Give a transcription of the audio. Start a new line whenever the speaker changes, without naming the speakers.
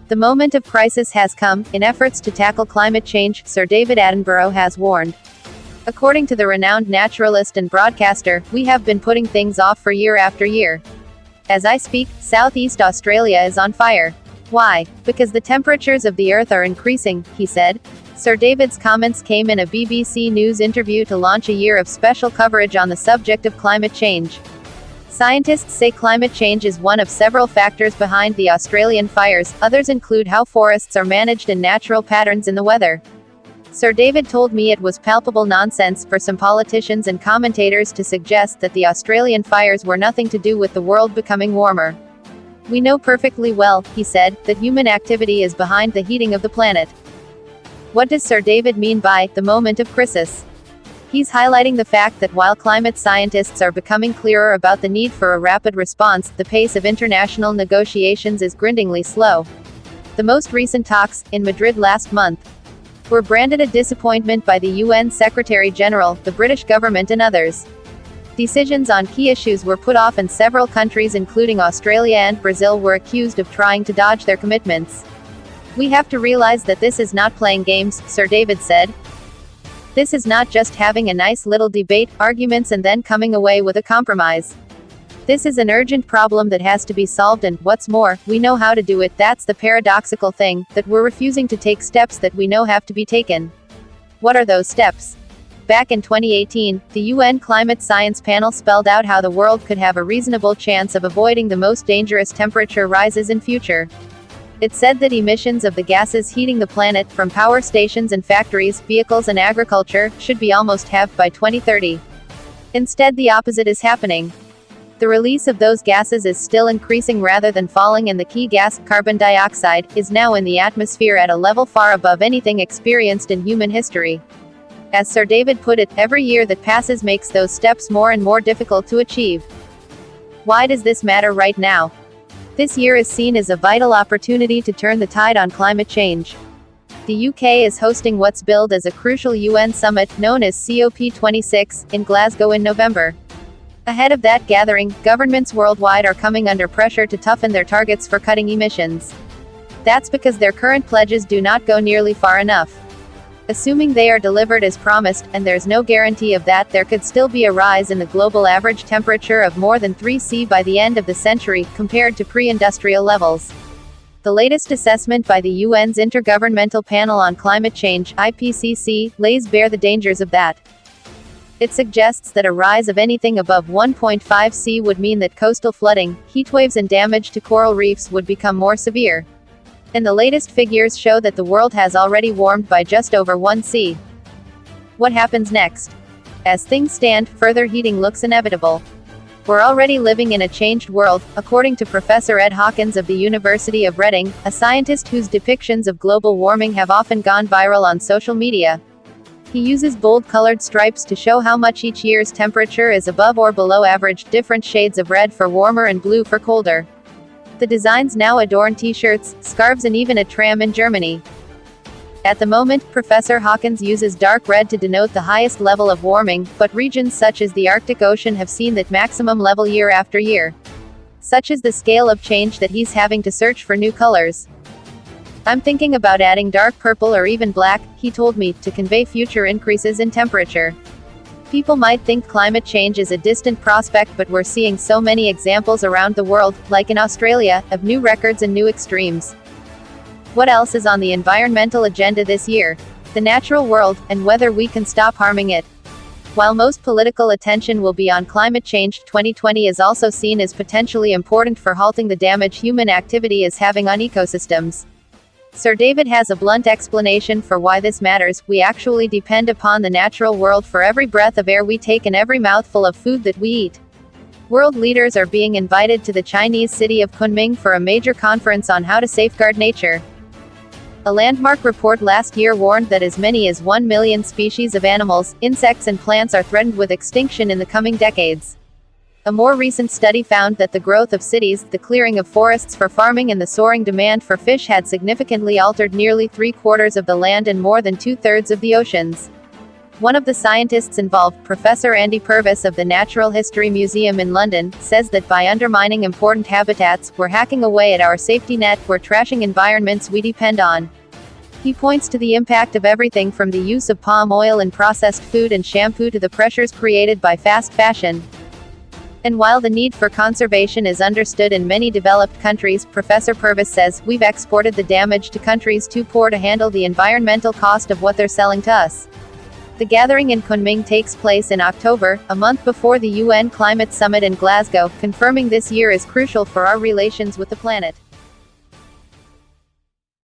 The moment of crisis has come. In efforts to tackle climate change, Sir David Attenborough has warned. According to the renowned naturalist and broadcaster, we have been putting things off for year after year. As I speak, Southeast Australia is on fire. Why? Because the temperatures of the Earth are increasing, he said. Sir David's comments came in a BBC News interview to launch a year of special coverage on the subject of climate change. Scientists say climate change is one of several factors behind the Australian fires. Others include how forests are managed and natural patterns in the weather. Sir David told me it was palpable nonsense for some politicians and commentators to suggest that the Australian fires were nothing to do with the world becoming warmer. We know perfectly well, he said, that human activity is behind the heating of the planet. What does Sir David mean by the moment of crisis? He's highlighting the fact that while climate scientists are becoming clearer about the need for a rapid response, the pace of international negotiations is grindingly slow. The most recent talks, in Madrid last month, were branded a disappointment by the UN Secretary-General, the British government and others. Decisions on key issues were put off and several countries including Australia and Brazil were accused of trying to dodge their commitments. We have to realize that this is not playing games, Sir David said. This is not just having a nice little debate, arguments and then coming away with a compromise. This is an urgent problem that has to be solved and, what's more, we know how to do it. That's the paradoxical thing, that we're refusing to take steps that we know have to be taken. What are those steps? Back in 2018, the UN Climate Science Panel spelled out how the world could have a reasonable chance of avoiding the most dangerous temperature rises in future. It said that emissions of the gases heating the planet, from power stations and factories, vehicles and agriculture, should be almost halved by 2030. Instead, the opposite is happening. The release of those gases is still increasing rather than falling, and the key gas, carbon dioxide, is now in the atmosphere at a level far above anything experienced in human history. As Sir David put it, every year that passes makes those steps more and more difficult to achieve. Why does this matter right now? This year is seen as a vital opportunity to turn the tide on climate change. The UK is hosting what's billed as a crucial UN summit, known as COP26, in Glasgow in November. Ahead of that gathering, governments worldwide are coming under pressure to toughen their targets for cutting emissions. That's because their current pledges do not go nearly far enough. Assuming they are delivered as promised, and there's no guarantee of that, there could still be a rise in the global average temperature of more than 3°C by the end of the century, compared to pre-industrial levels. The latest assessment by the UN's Intergovernmental Panel on Climate Change, IPCC, lays bare the dangers of that. It suggests that a rise of anything above 1.5°C would mean that coastal flooding, heatwaves and damage to coral reefs would become more severe. And the latest figures show that the world has already warmed by just over 1°C. What happens next? As things stand, further heating looks inevitable. We're already living in a changed world, according to Professor Ed Hawkins of the University of Reading, a scientist whose depictions of global warming have often gone viral on social media. He uses bold-colored stripes to show how much each year's temperature is above or below average, different shades of red for warmer and blue for colder. The designs now adorn t-shirts, scarves and even a tram in Germany. At the moment, Professor Hawkins uses dark red to denote the highest level of warming, but regions such as the Arctic Ocean have seen that maximum level year after year. Such is the scale of change that he's having to search for new colors. I'm thinking about adding dark purple or even black, he told me, to convey future increases in temperature. People might think climate change is a distant prospect, but we're seeing so many examples around the world, like in Australia, of new records and new extremes. What else is on the environmental agenda this year? The natural world, and whether we can stop harming it. While most political attention will be on climate change, 2020 is also seen as potentially important for halting the damage human activity is having on ecosystems. Sir David has a blunt explanation for why this matters. We actually depend upon the natural world for every breath of air we take and every mouthful of food that we eat. World leaders are being invited to the Chinese city of Kunming for a major conference on how to safeguard nature. A landmark report last year warned that as many as 1 million species of animals, insects and plants are threatened with extinction in the coming decades. A more recent study found that the growth of cities, the clearing of forests for farming and the soaring demand for fish had significantly altered nearly 3/4 of the land and more than 2/3 of the oceans. One of the scientists involved, Professor Andy Purvis of the Natural History Museum in London, says that by undermining important habitats, we're hacking away at our safety net, we're trashing environments we depend on. He points to the impact of everything from the use of palm oil in processed food and shampoo to the pressures created by fast fashion. And while the need for conservation is understood in many developed countries, Professor Purvis says, we've exported the damage to countries too poor to handle the environmental cost of what they're selling to us. The gathering in Kunming takes place in October, a month before the UN Climate Summit in Glasgow, confirming this year is crucial for our relations with the planet.